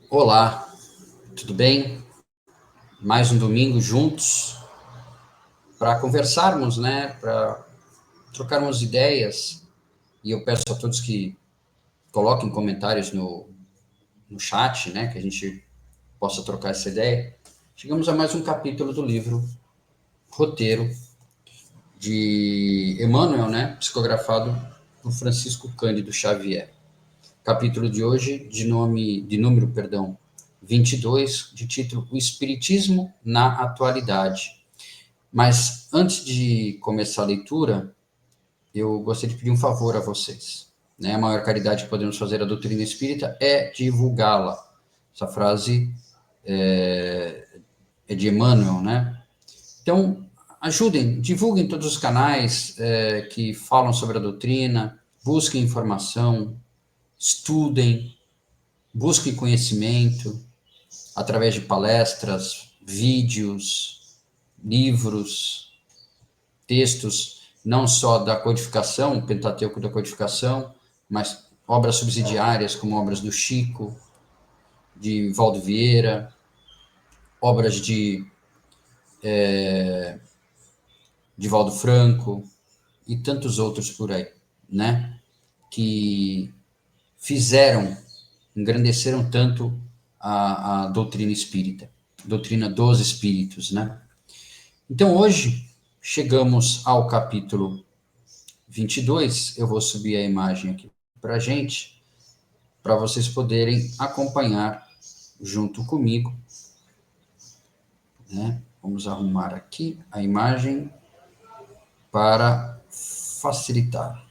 Olá, tudo bem? Mais um domingo juntos para conversarmos, né? Para trocarmos ideias. E eu peço a todos que coloquem comentários no chat, né? Que a gente possa trocar essa ideia. Chegamos a mais um capítulo do livro Roteiro de Emmanuel, né? Psicografado por Francisco Cândido Xavier. Capítulo de hoje, de número, 22, de título O Espiritismo na Atualidade. Mas antes de começar a leitura, eu gostaria de pedir um favor a vocês. Né? A maior caridade que podemos fazer à doutrina espírita é divulgá-la. Essa frase é de Emmanuel, né? Então, ajudem, divulguem todos os canais que falam sobre a doutrina, busquem informação, estudem, busquem conhecimento através de palestras, vídeos, livros, textos, não só da codificação, Pentateuco da codificação, mas obras subsidiárias, como obras do Chico, de Valdo Vieira, obras de Valdo Franco e tantos outros por aí, né? Que engrandeceram tanto a doutrina espírita, doutrina dos espíritos, né? Então, hoje, chegamos ao capítulo 22, eu vou subir a imagem aqui para a gente, para vocês poderem acompanhar junto comigo, né? Vamos arrumar aqui a imagem para facilitar.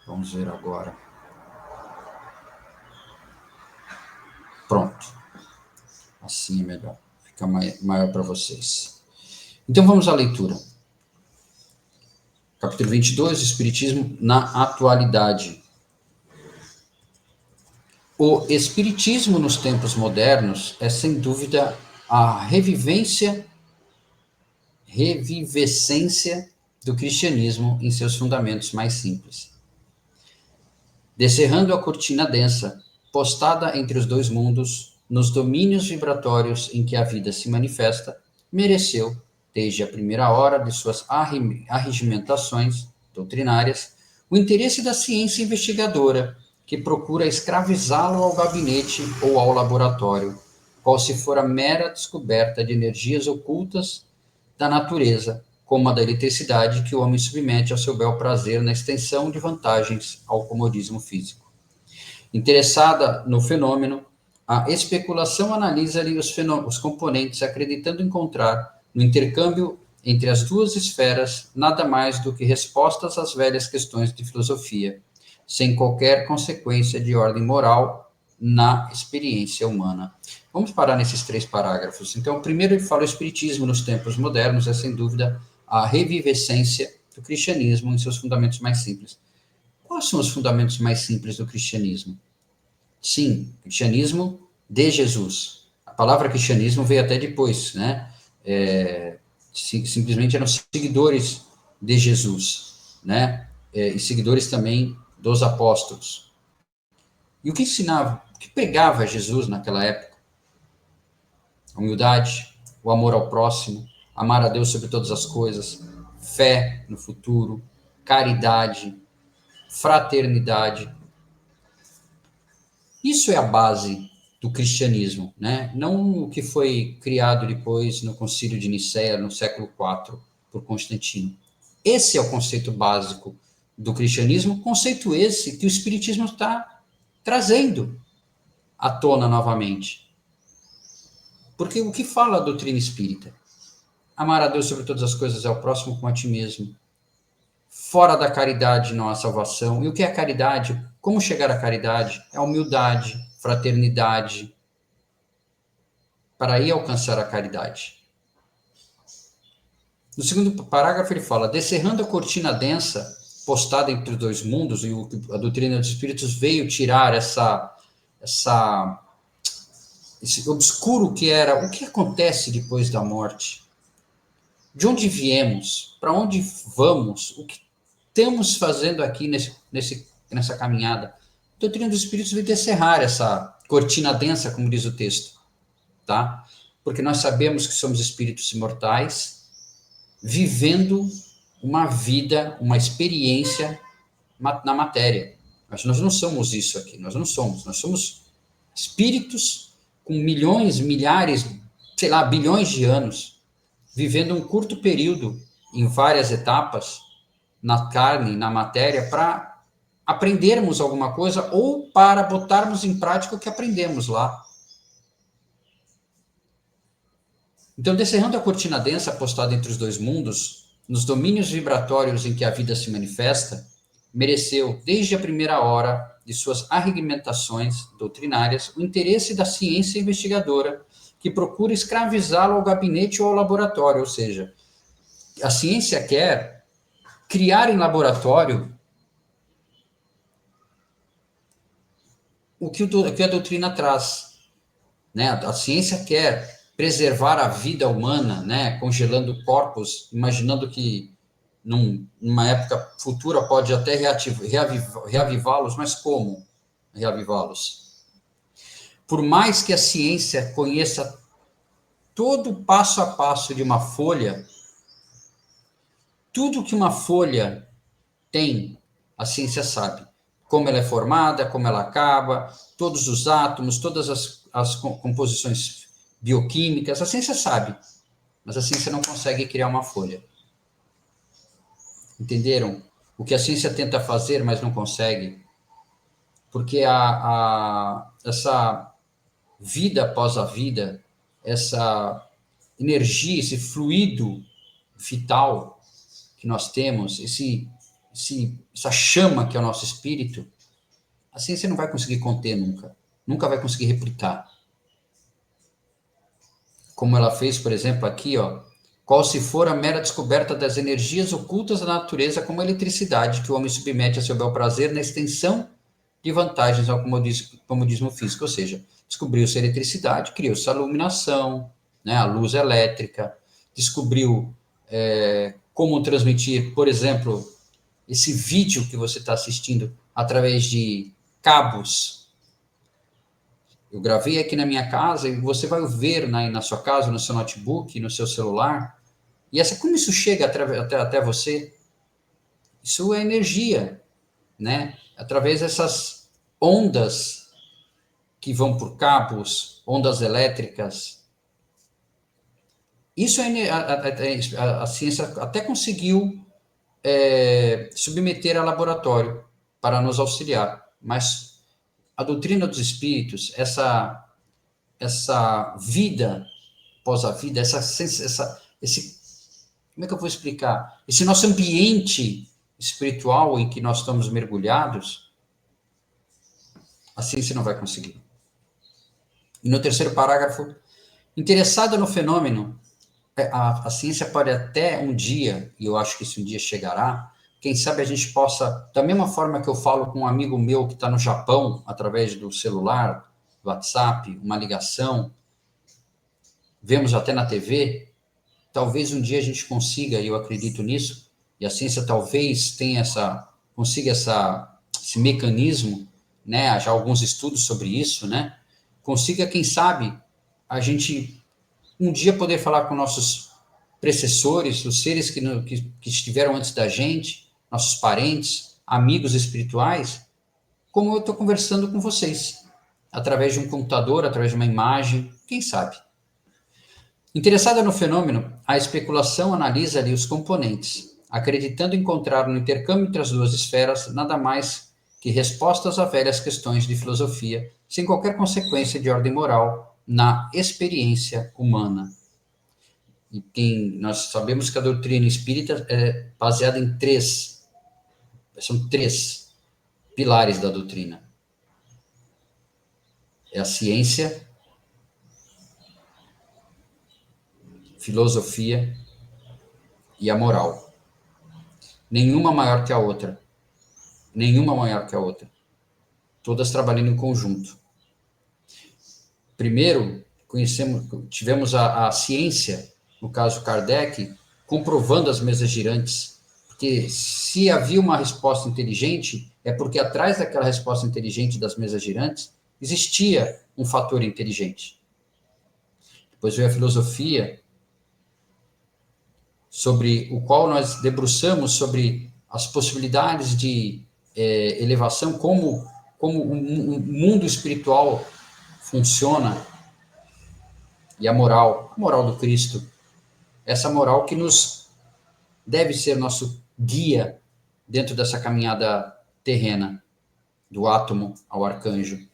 Vamos ver agora. Pronto. Assim é melhor. Fica maior para vocês. Então, vamos à leitura. Capítulo 22, Espiritismo na Atualidade. O espiritismo nos tempos modernos é, sem dúvida, a revivescência do cristianismo em seus fundamentos mais simples. Descerrando a cortina densa, postada entre os dois mundos, nos domínios vibratórios em que a vida se manifesta, mereceu, desde a primeira hora de suas arregimentações doutrinárias, o interesse da ciência investigadora, que procura escravizá-lo ao gabinete ou ao laboratório, qual se for a mera descoberta de energias ocultas da natureza, como a da eletricidade, que o homem submete ao seu bel prazer na extensão de vantagens ao comodismo físico. Interessada no fenômeno, a especulação analisa-lhe os componentes, acreditando encontrar, no intercâmbio entre as duas esferas, nada mais do que respostas às velhas questões de filosofia, sem qualquer consequência de ordem moral na experiência humana. Vamos parar nesses 3 parágrafos. Então, primeiro ele fala o espiritismo nos tempos modernos, é sem dúvida a revivescência do cristianismo em seus fundamentos mais simples. Quais são os fundamentos mais simples do cristianismo? Sim, cristianismo de Jesus. A palavra cristianismo veio até depois, né? Simplesmente eram seguidores de Jesus, né? E seguidores também dos apóstolos. E o que ensinava, o que pregava Jesus naquela época? A humildade, o amor ao próximo, amar a Deus sobre todas as coisas, fé no futuro, caridade, fraternidade. Isso é a base do cristianismo, né? Não o que foi criado depois no Concílio de Nicéia, no século IV, por Constantino. Esse é o conceito básico do cristianismo, conceito esse que o espiritismo está trazendo à tona novamente. Porque o que fala a doutrina espírita? Amar a Deus sobre todas as coisas é o próximo como a ti mesmo. Fora da caridade não há salvação. E o que é a caridade? Como chegar à caridade? É a humildade, fraternidade, para aí alcançar a caridade. No segundo parágrafo ele fala, descerrando a cortina densa, postada entre os dois mundos, e a doutrina dos espíritos veio tirar esse obscuro que era o que acontece depois da morte. De onde viemos? Para onde vamos? O que estamos fazendo aqui nessa caminhada? A doutrina dos espíritos veio descerrar essa cortina densa, como diz o texto, tá? Porque nós sabemos que somos espíritos imortais, vivendo uma vida, uma experiência na matéria. Mas nós não somos isso aqui, nós somos espíritos com milhões, milhares, sei lá, bilhões de anos, vivendo um curto período em várias etapas, na carne, na matéria, para aprendermos alguma coisa ou para botarmos em prática o que aprendemos lá. Então, descerrando a cortina densa postada entre os dois mundos, nos domínios vibratórios em que a vida se manifesta, mereceu, desde a primeira hora de suas argumentações doutrinárias, o interesse da ciência investigadora, que procura escravizá-lo ao gabinete ou ao laboratório, ou seja, a ciência quer criar em laboratório o que a doutrina traz, né? A ciência quer preservar a vida humana, né? Congelando corpos, imaginando que numa época futura pode até reavivá-los, mas como reavivá-los? Por mais que a ciência conheça todo o passo a passo de uma folha, tudo que uma folha tem, a ciência sabe. Como ela é formada, como ela acaba, todos os átomos, todas as composições bioquímicas, a ciência sabe, mas a ciência não consegue criar uma folha. Entenderam? O que a ciência tenta fazer, mas não consegue, porque essa vida após a vida, essa energia, esse fluido vital que nós temos, essa chama que é o nosso espírito, a ciência não vai conseguir conter nunca vai conseguir replicar. Como ela fez, por exemplo, aqui, ó, qual se for a mera descoberta das energias ocultas da natureza como a eletricidade, que o homem submete a seu bel prazer na extensão de vantagens ao comodismo físico, ou seja, descobriu-se a eletricidade, criou-se a iluminação, né, a luz elétrica, descobriu como transmitir, por exemplo, esse vídeo que você está assistindo através de cabos. Eu gravei aqui na minha casa e você vai ver na sua casa, no seu notebook, no seu celular. E como isso chega até você? Isso é energia, né? Através dessas ondas que vão por cabos, ondas elétricas. Isso a ciência até conseguiu submeter a laboratório para nos auxiliar, mas a doutrina dos espíritos, essa vida após a vida, esse como é que eu vou explicar? Esse nosso ambiente espiritual em que nós estamos mergulhados, a ciência não vai conseguir. E no terceiro parágrafo, interessada no fenômeno, a ciência pode até um dia, e eu acho que esse um dia chegará, quem sabe a gente possa, da mesma forma que eu falo com um amigo meu que está no Japão, através do celular, do WhatsApp, uma ligação, vemos até na TV, talvez um dia a gente consiga, e eu acredito nisso, e a ciência talvez consiga esse mecanismo, né, já alguns estudos sobre isso, né, consiga, quem sabe, a gente um dia poder falar com nossos precessores, os seres que estiveram antes da gente, nossos parentes, amigos espirituais, como eu estou conversando com vocês, através de um computador, através de uma imagem, quem sabe. Interessada no fenômeno, a especulação analisa ali os componentes, acreditando encontrar no intercâmbio entre as duas esferas nada mais que respostas a velhas questões de filosofia, sem qualquer consequência de ordem moral na experiência humana. E nós sabemos que a doutrina espírita é baseada em são três pilares da doutrina. É a ciência, filosofia e a moral. Nenhuma maior que a outra. Nenhuma maior que a outra. Todas trabalhando em conjunto. Primeiro, tivemos a ciência, no caso Kardec, comprovando as mesas girantes. Porque se havia uma resposta inteligente, é porque atrás daquela resposta inteligente das mesas girantes, existia um fator inteligente. Depois veio a filosofia, sobre o qual nós debruçamos sobre as possibilidades de elevação, como o mundo espiritual funciona, e a moral do Cristo, essa moral que nos deve ser nosso guia dentro dessa caminhada terrena, do átomo ao arcanjo.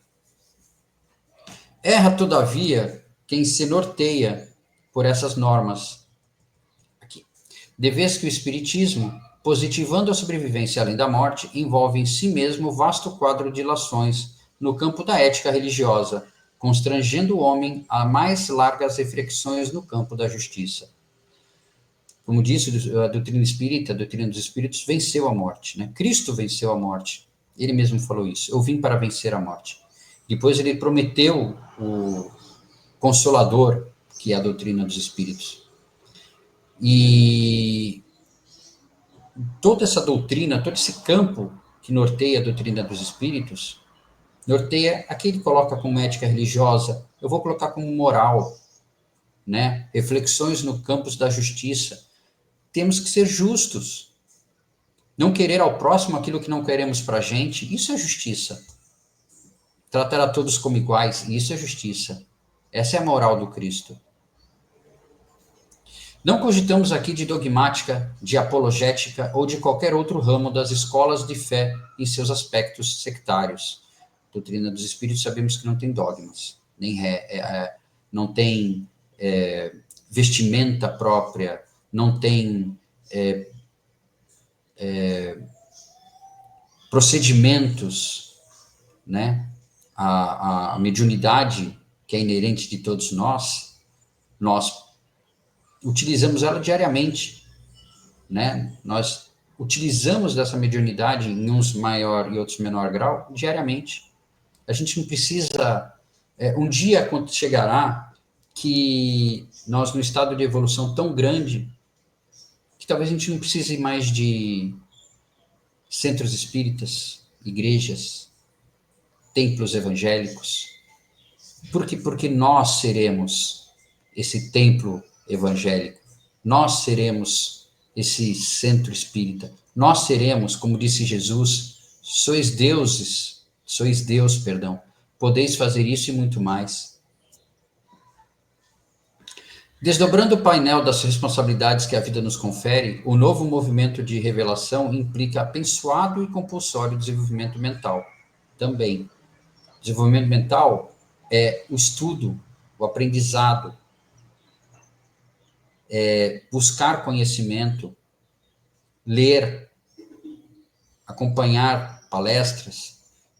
Erra, todavia, quem se norteia por essas normas. Aqui. De vez que o Espiritismo, positivando a sobrevivência além da morte, envolve em si mesmo vasto quadro de ilações no campo da ética religiosa, constrangendo o homem a mais largas reflexões no campo da justiça. Como disse a doutrina espírita, a doutrina dos espíritos venceu a morte, né? Cristo venceu a morte. Ele mesmo falou isso. Eu vim para vencer a morte. Depois ele prometeu o Consolador, que é a doutrina dos espíritos. E toda essa doutrina, todo esse campo que norteia a doutrina dos espíritos, norteia aquele que coloca como ética religiosa, eu vou colocar como moral, né? Reflexões no campo da justiça. Temos que ser justos. Não querer ao próximo aquilo que não queremos para a gente, isso é justiça. Tratar a todos como iguais, isso é justiça. Essa é a moral do Cristo. Não cogitamos aqui de dogmática, de apologética ou de qualquer outro ramo das escolas de fé em seus aspectos sectários. A doutrina dos espíritos sabemos que não tem dogmas, nem não tem vestimenta própria, não tem procedimentos, né? A mediunidade que é inerente de todos nós utilizamos ela diariamente, né? Nós utilizamos dessa mediunidade em uns maior e outros menor grau diariamente. A gente não precisa... um dia chegará que nós, no estado de evolução tão grande, que talvez a gente não precise mais de centros espíritas, igrejas, templos evangélicos. Por quê? Porque nós seremos esse templo evangélico. Nós seremos esse centro espírita. Nós seremos, como disse Jesus, sois Deus, podeis fazer isso e muito mais. Desdobrando o painel das responsabilidades que a vida nos confere, o novo movimento de revelação implica abençoado e compulsório desenvolvimento mental. Também. Desenvolvimento mental é o estudo, o aprendizado, buscar conhecimento, ler, acompanhar palestras,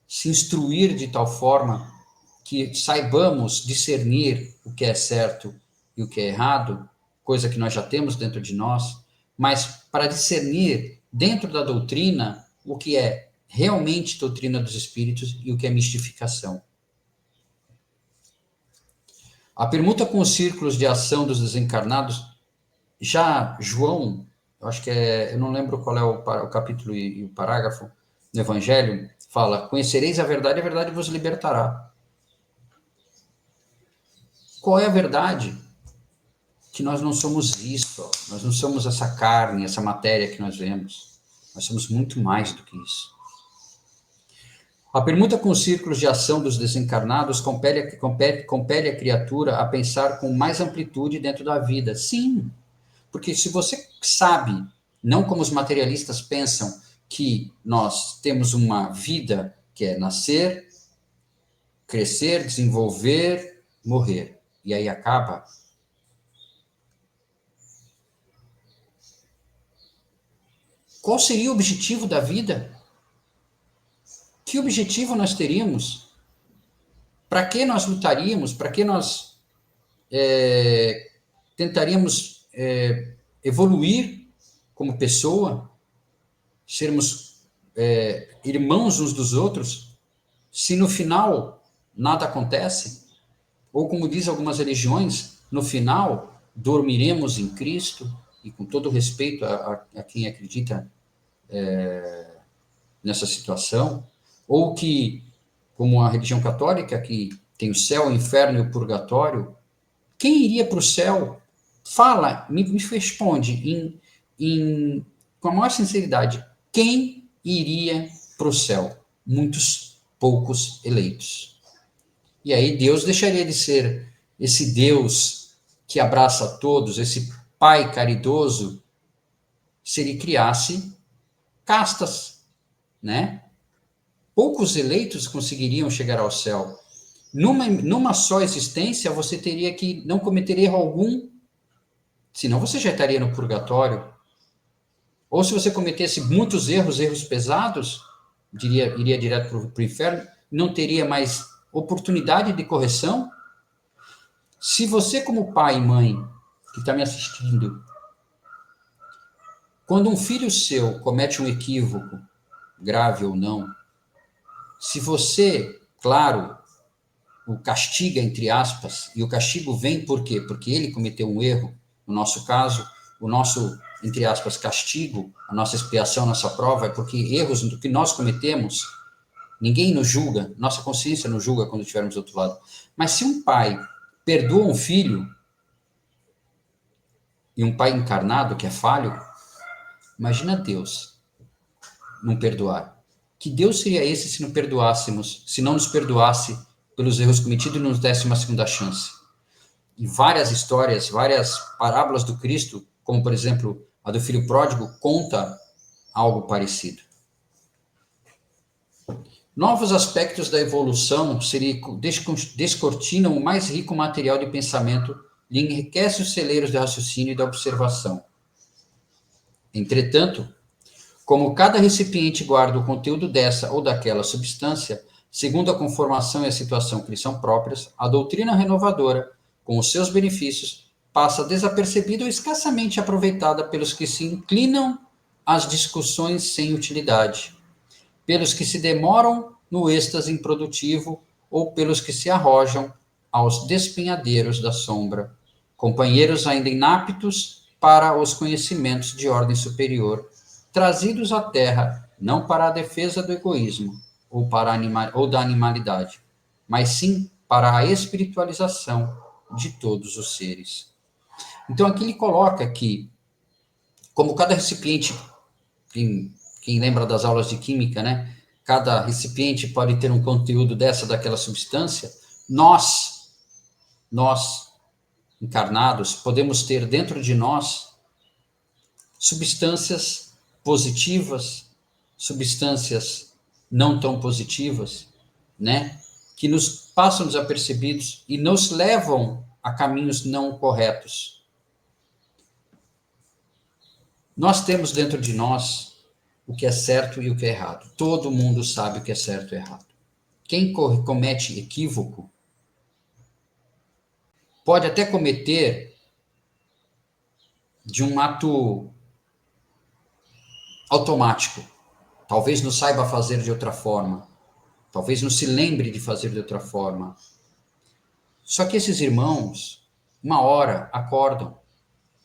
se instruir de tal forma que saibamos discernir o que é certo e o que é errado, coisa que nós já temos dentro de nós, mas para discernir dentro da doutrina o que é realmente doutrina dos espíritos e o que é mistificação. A permuta com os círculos de ação dos desencarnados, já João, eu acho que eu não lembro qual é o capítulo e o parágrafo no Evangelho, fala: conhecereis a verdade vos libertará. Qual é a verdade? Que nós não somos isso, nós não somos essa carne, essa matéria que nós vemos. Nós somos muito mais do que isso. A permuta com os círculos de ação dos desencarnados compele a criatura a pensar com mais amplitude dentro da vida. Sim, porque se você sabe, não como os materialistas pensam, que nós temos uma vida que é nascer, crescer, desenvolver, morrer, e aí acaba. Qual seria o objetivo da vida? Que objetivo nós teríamos? Para que nós lutaríamos? Para que nós tentaríamos evoluir como pessoa? Sermos irmãos uns dos outros? Se no final nada acontece? Ou como diz algumas religiões, no final dormiremos em Cristo? E com todo respeito a quem acredita nessa situação, ou que como a religião católica, que tem o céu, o inferno e o purgatório, quem iria para o céu? Fala, me responde com a maior sinceridade, quem iria para o céu? Muitos poucos eleitos. E aí Deus deixaria de ser esse Deus que abraça a todos, esse pai caridoso, se ele criasse castas, né? Poucos eleitos conseguiriam chegar ao céu. Numa só existência, você teria que não cometer erro algum, senão você já estaria no purgatório. Ou se você cometesse muitos erros, erros pesados, iria direto para o inferno, não teria mais oportunidade de correção. Se você, como pai e mãe, que está me assistindo, quando um filho seu comete um equívoco, grave ou não, se você, claro, o castiga, entre aspas, e o castigo vem por quê? Porque ele cometeu um erro, no nosso caso, o nosso, entre aspas, castigo, a nossa expiação, a nossa prova, é porque erros que nós cometemos, ninguém nos julga, nossa consciência nos julga quando estivermos do outro lado. Mas se um pai perdoa um filho, e um pai encarnado que é falho, imagina Deus não perdoar. Que Deus seria esse se não perdoássemos, se não nos perdoasse pelos erros cometidos e nos desse uma segunda chance? E várias histórias, várias parábolas do Cristo, como por exemplo a do filho pródigo, conta algo parecido. Novos aspectos da evolução descortinam o mais rico material de pensamento e enriquece os celeiros de raciocínio e da observação. Entretanto, como cada recipiente guarda o conteúdo dessa ou daquela substância, segundo a conformação e a situação que lhe são próprias, a doutrina renovadora, com os seus benefícios, passa desapercebida ou escassamente aproveitada pelos que se inclinam às discussões sem utilidade, pelos que se demoram no êxtase improdutivo ou pelos que se arrojam aos despenhadeiros da sombra, companheiros ainda inaptos para os conhecimentos de ordem superior, trazidos à Terra não para a defesa do egoísmo ou da animalidade, mas sim para a espiritualização de todos os seres. Então aqui ele coloca que, como cada recipiente, quem lembra das aulas de química, né? Cada recipiente pode ter um conteúdo daquela substância, nós encarnados, podemos ter dentro de nós substâncias positivas, substâncias não tão positivas, né? Que nos passam desapercebidos e nos levam a caminhos não corretos. Nós temos dentro de nós o que é certo e o que é errado. Todo mundo sabe o que é certo e errado. Quem comete equívoco pode até cometer de um ato automático. Talvez não saiba fazer de outra forma. Talvez não se lembre de fazer de outra forma. Só que esses irmãos, uma hora acordam.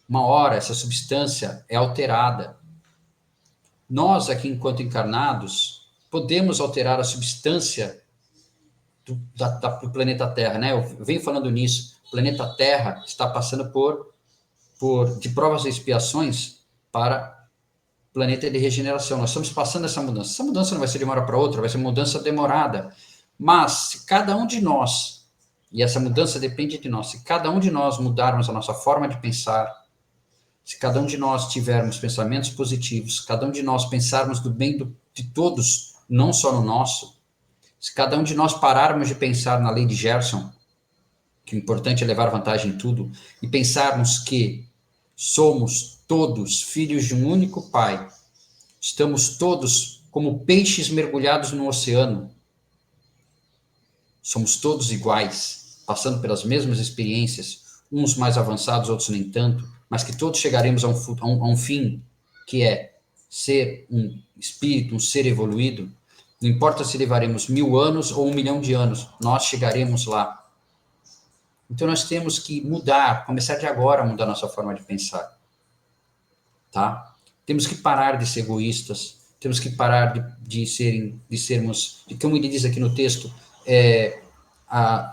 Uma hora essa substância é alterada. Nós, aqui enquanto encarnados, podemos alterar a substância do planeta Terra, né? Eu venho falando nisso. O planeta Terra está passando de provas e expiações para planeta de regeneração. Nós estamos passando essa mudança. Essa mudança não vai ser de uma hora para outra, vai ser uma mudança demorada. Mas, se cada um de nós, e essa mudança depende de nós, se cada um de nós mudarmos a nossa forma de pensar, se cada um de nós tivermos pensamentos positivos, cada um de nós pensarmos do bem de todos, não só no nosso, se cada um de nós pararmos de pensar na lei de Gerson, que o importante é levar vantagem em tudo, e pensarmos que somos todos filhos de um único Pai, estamos todos como peixes mergulhados no oceano, somos todos iguais, passando pelas mesmas experiências, uns mais avançados, outros nem tanto, mas que todos chegaremos a um fim, que é ser um espírito, um ser evoluído. Não importa se levaremos 1000 anos ou 1 milhão de anos, nós chegaremos lá. Então nós temos que mudar, começar de agora a mudar nossa forma de pensar. Tá? Temos que parar de ser egoístas, temos que parar de sermos, como ele diz aqui no texto,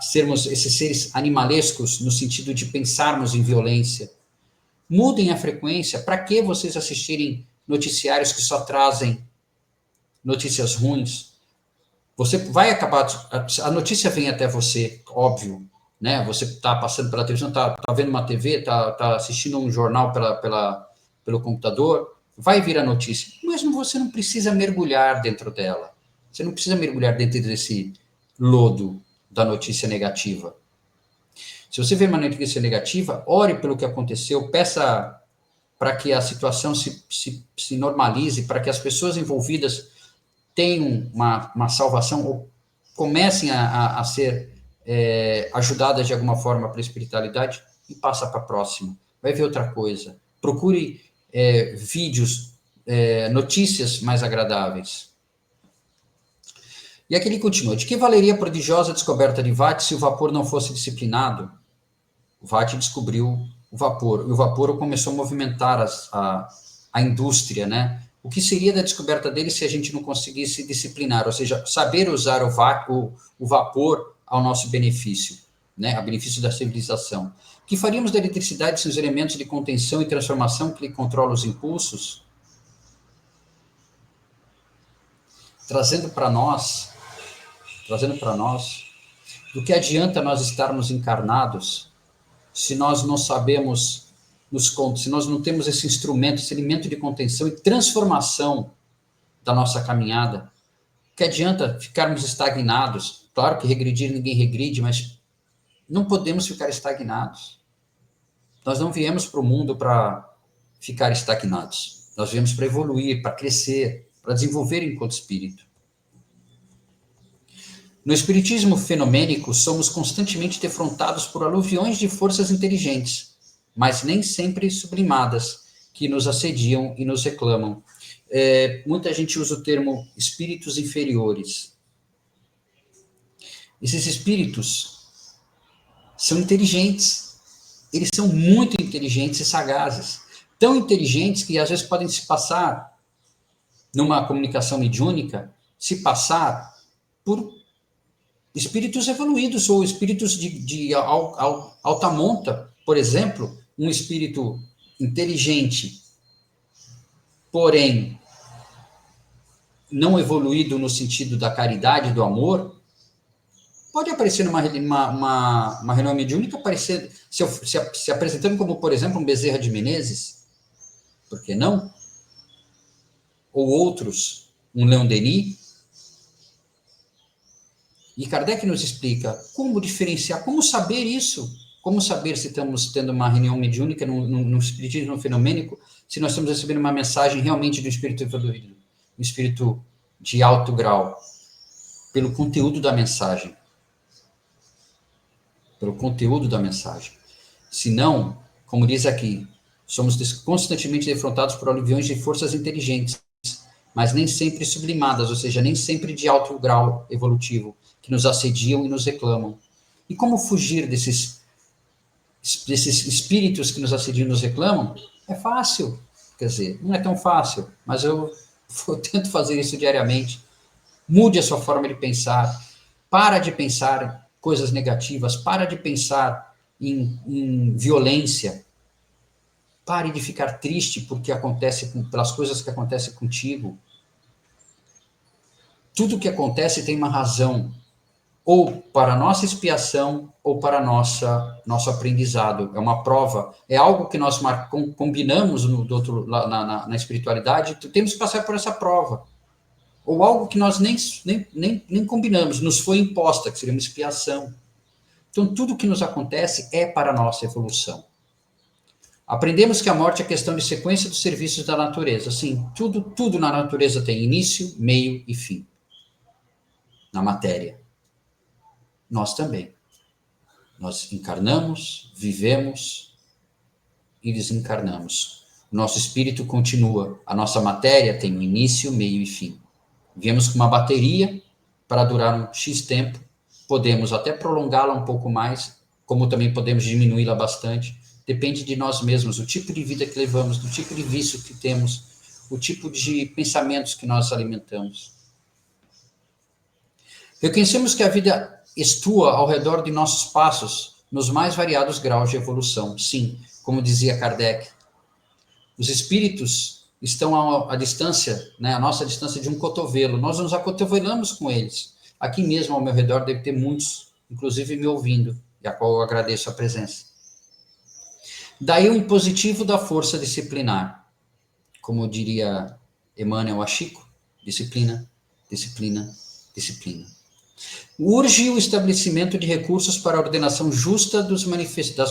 sermos esses seres animalescos, no sentido de pensarmos em violência. Mudem a frequência. Para que vocês assistirem noticiários que só trazem notícias ruins? Você vai acabar... A notícia vem até você, óbvio, né? Você está passando pela televisão, está vendo uma TV, está assistindo um jornal pelo computador, vai vir a notícia. Mas você não precisa mergulhar dentro dela. Você não precisa mergulhar dentro desse lodo da notícia negativa. Se você vê uma notícia negativa, ore pelo que aconteceu, peça para que a situação se normalize, para que as pessoas envolvidas tenham uma salvação ou comecem a ser ajudadas de alguma forma pela espiritualidade e passa para a próxima. Vai ver outra coisa. Procure vídeos, notícias mais agradáveis. E aqui ele continua. De que valeria a prodigiosa descoberta de Watt se o vapor não fosse disciplinado? Watt descobriu o vapor, e o vapor começou a movimentar a indústria, né? O que seria da descoberta dele se a gente não conseguisse disciplinar, ou seja, saber usar o vapor ao nosso benefício, né? A benefício da civilização. O que faríamos da eletricidade sem os elementos de contenção e transformação que lhe controlam os impulsos? Trazendo para nós, do que adianta nós estarmos encarnados se nós não sabemos se nós não temos esse instrumento, esse elemento de contenção e transformação da nossa caminhada? Que adianta ficarmos estagnados? Claro que regredir ninguém regride, mas não podemos ficar estagnados. Nós não viemos para o mundo para ficar estagnados. Nós viemos para evoluir, para crescer, para desenvolver enquanto espírito. No espiritismo fenomênico, somos constantemente defrontados por aluviões de forças inteligentes, mas nem sempre sublimadas, que nos assediam e nos reclamam. Muita gente usa o termo espíritos inferiores. Esses espíritos são inteligentes. Eles são muito inteligentes e sagazes. Tão inteligentes que às vezes podem se passar, numa comunicação mediúnica, se passar por espíritos evoluídos ou espíritos de alta monta. Por exemplo, um espírito inteligente, porém não evoluído no sentido da caridade, do amor, pode aparecer numa reunião mediúnica, aparecer, se apresentando como, por exemplo, um Bezerra de Menezes, por que não? Ou outros, um Leon Denis. E Kardec nos explica como diferenciar, como saber isso, como saber se estamos tendo uma reunião mediúnica no espiritismo fenomênico, se nós estamos recebendo uma mensagem realmente do espírito evoluído, um espírito de alto grau, pelo conteúdo da mensagem. Pelo conteúdo da mensagem. Se não, como diz aqui, somos constantemente defrontados por aluviões de forças inteligentes, mas nem sempre sublimadas, ou seja, nem sempre de alto grau evolutivo, que nos assediam e nos reclamam. E como fugir desses espíritos que nos assediam e nos reclamam? É fácil, quer dizer, não é tão fácil, mas eu tento fazer isso diariamente. Mude a sua forma de pensar, para de pensar coisas negativas, para de pensar em violência, pare de ficar triste pelas coisas que acontecem contigo. Tudo que acontece tem uma razão, ou para a nossa expiação, ou para nosso aprendizado. É uma prova, é algo que nós combinamos na espiritualidade, temos que passar por essa prova. Ou algo que nós nem combinamos, nos foi imposta, que seria uma expiação. Então, tudo que nos acontece é para a nossa evolução. Aprendemos que a morte é questão de sequência dos serviços da natureza. Sim, tudo na natureza tem início, meio e fim. Na matéria. Nós também. Nós encarnamos, vivemos e desencarnamos. O nosso espírito continua. A nossa matéria tem um início, meio e fim. Viemos com uma bateria para durar um X tempo. Podemos até prolongá-la um pouco mais, como também podemos diminuí-la bastante. Depende de nós mesmos, o tipo de vida que levamos, do tipo de vício que temos, o tipo de pensamentos que nós alimentamos. Reconhecemos que a vida estua ao redor de nossos passos, nos mais variados graus de evolução. Sim, como dizia Kardec, os espíritos estão à distância, né, a nossa distância de um cotovelo. Nós nos acotovelamos com eles. Aqui mesmo ao meu redor deve ter muitos, inclusive me ouvindo, e a qual eu agradeço a presença. Daí o impositivo da força disciplinar. Como diria Emmanuel a Chico, disciplina, disciplina, disciplina. Urge o estabelecimento de recursos para a ordenação justa das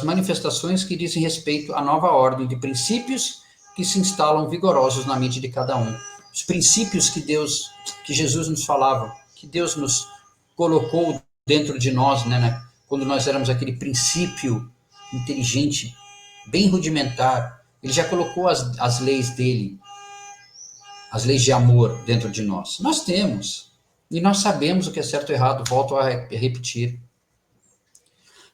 manifestações que dizem respeito à nova ordem de princípios que se instalam vigorosos na mente de cada um. Os princípios que Jesus nos falava, que Deus nos colocou dentro de nós, né, quando nós éramos aquele princípio inteligente, bem rudimentar. Ele já colocou as leis dele, as leis de amor dentro de nós. Nós temos. E nós sabemos o que é certo e errado, volto a repetir.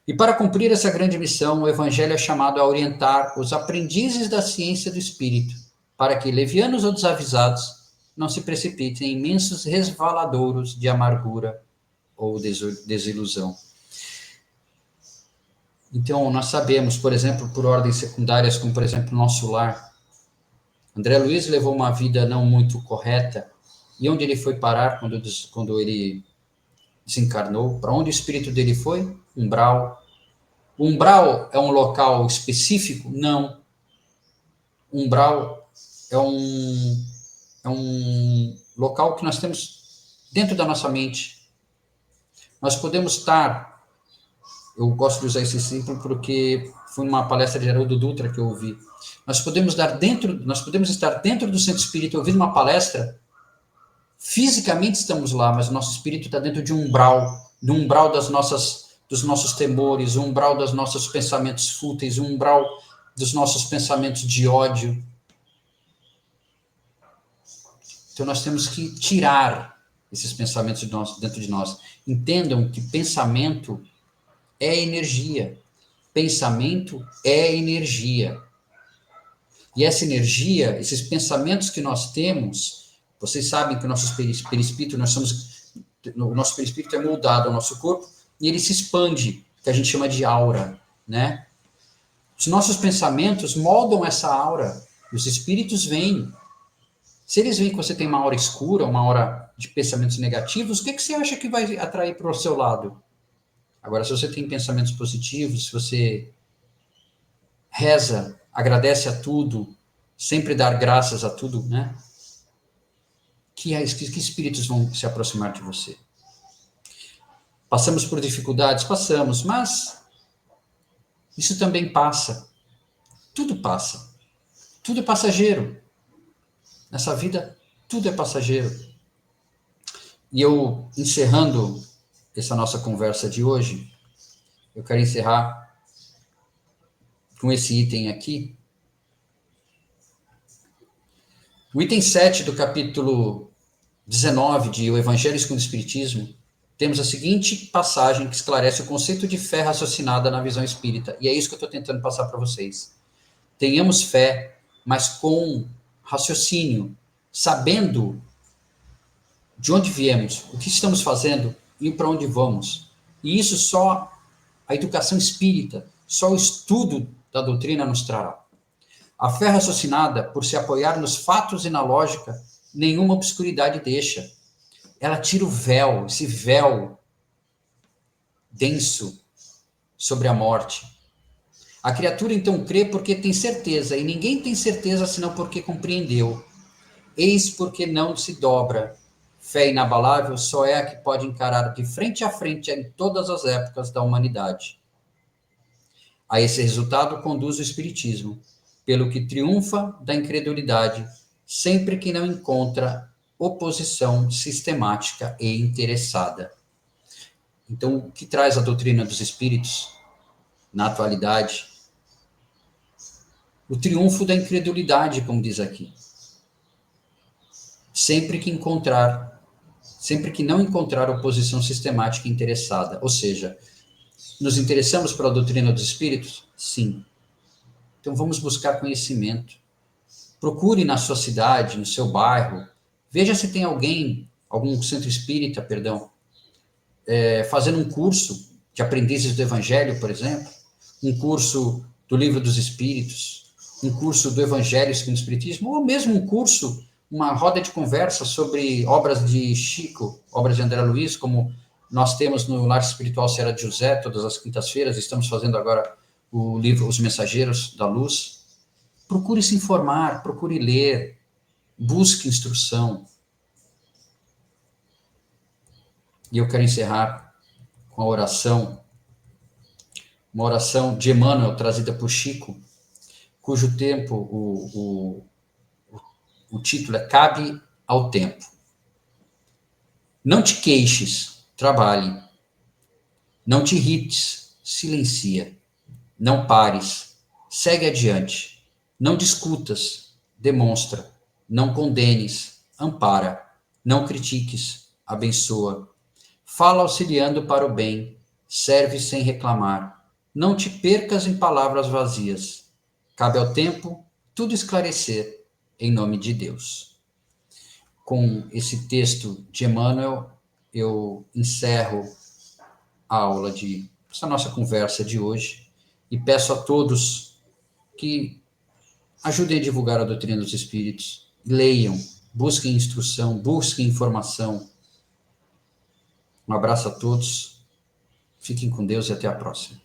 E para cumprir essa grande missão, o Evangelho é chamado a orientar os aprendizes da ciência do Espírito, para que, levianos ou desavisados, não se precipitem em imensos resvaladouros de amargura ou desilusão. Então, nós sabemos, por exemplo, por ordens secundárias, como, por exemplo, o nosso lar. André Luiz levou uma vida não muito correta. E onde ele foi parar quando ele desencarnou? Para onde o espírito dele foi? Umbral. O umbral é um local específico? Não. Umbral é um local que nós temos dentro da nossa mente. Nós podemos estar... Eu gosto de usar esse exemplo porque foi uma palestra de Haroldo Dutra que eu ouvi. Nós podemos estar dentro do centro espírita ouvindo uma palestra. Fisicamente estamos lá, mas o nosso espírito está dentro de um umbral, dos nossos temores, um umbral dos nossos pensamentos fúteis, um umbral dos nossos pensamentos de ódio. Então nós temos que tirar esses pensamentos dentro de nós. Entendam que pensamento é energia. Pensamento é energia. E essa energia, esses pensamentos que nós temos, vocês sabem que o nosso perispírito, o nosso perispírito é moldado ao nosso corpo e ele se expande, que a gente chama de aura, né? Os nossos pensamentos moldam essa aura, e os espíritos vêm. Se eles veem que você tem uma aura escura, uma aura de pensamentos negativos, o que você acha que vai atrair para o seu lado? Agora, se você tem pensamentos positivos, se você reza, agradece a tudo, sempre dar graças a tudo, né? Que espíritos vão se aproximar de você? Passamos por dificuldades? Passamos, mas isso também passa. Tudo passa. Tudo é passageiro. Nessa vida, tudo é passageiro. E eu, encerrando essa nossa conversa de hoje, eu quero encerrar com esse item aqui. O item 7 do capítulo 19 de O Evangelho segundo o Espiritismo, temos a seguinte passagem que esclarece o conceito de fé raciocinada na visão espírita. E é isso que eu estou tentando passar para vocês. Tenhamos fé, mas com raciocínio, sabendo de onde viemos, o que estamos fazendo e para onde vamos. E isso só a educação espírita, só o estudo da doutrina nos trará. A fé raciocinada, por se apoiar nos fatos e na lógica, nenhuma obscuridade deixa. Ela tira o véu, esse véu denso sobre a morte. A criatura então crê porque tem certeza, e ninguém tem certeza senão porque compreendeu. Eis porque não se dobra. Fé inabalável só é a que pode encarar de frente a frente em todas as épocas da humanidade. A esse resultado conduz o Espiritismo, pelo que triunfa da incredulidade, sempre que não encontra oposição sistemática e interessada. Então, o que traz a doutrina dos espíritos na atualidade? O triunfo da incredulidade, como diz aqui. Sempre que não encontrar oposição sistemática e interessada. Ou seja, nos interessamos pela doutrina dos espíritos? Sim. Então vamos buscar conhecimento. procure na sua cidade, no seu bairro, veja se tem alguém, algum centro espírita, perdão, fazendo um curso de aprendizes do Evangelho, por exemplo, um curso do Livro dos Espíritos, um curso do Evangelho segundo o Espiritismo, ou mesmo um curso, uma roda de conversa sobre obras de Chico, obras de André Luiz, como nós temos no Lar Espiritual Serra de José, todas as quintas-feiras, estamos fazendo agora o livro Os Mensageiros da Luz. Procure se informar, procure ler, busque instrução. E eu quero encerrar com a oração, uma oração de Emmanuel, trazida por Chico, cujo tempo, o título é Cabe ao Tempo. Não te queixes, trabalhe. Não te irrites, silencia. Não pares, segue adiante. Não discutas, demonstra. Não condenes, ampara. Não critiques, abençoa. Fala auxiliando para o bem, serve sem reclamar. Não te percas em palavras vazias. Cabe ao tempo tudo esclarecer, em nome de Deus. Com esse texto de Emmanuel, eu encerro a aula essa nossa conversa de hoje e peço a todos que ajudem a divulgar a doutrina dos espíritos, leiam, busquem instrução, busquem informação. Um abraço a todos, fiquem com Deus e até a próxima.